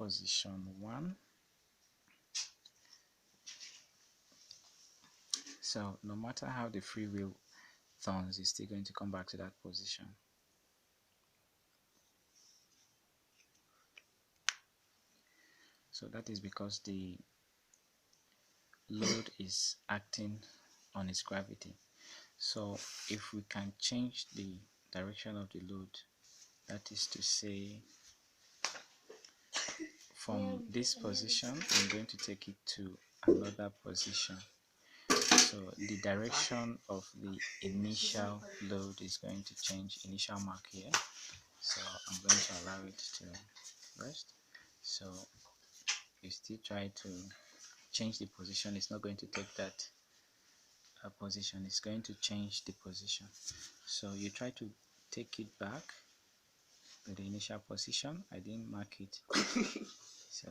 position 1. So no matter how the free wheel turns, it's still going to come back to that position. So that is because the load is acting on its gravity. So if we can change the direction of the load, that is to say from this position I'm going to take it to another position. So the direction of the initial load is going to change. Initial mark here. So I'm going to allow it to rest. So you still try to change the position. It's not going to take that position. It's going to change the position. So you try to take it back to the initial position. I didn't mark it. So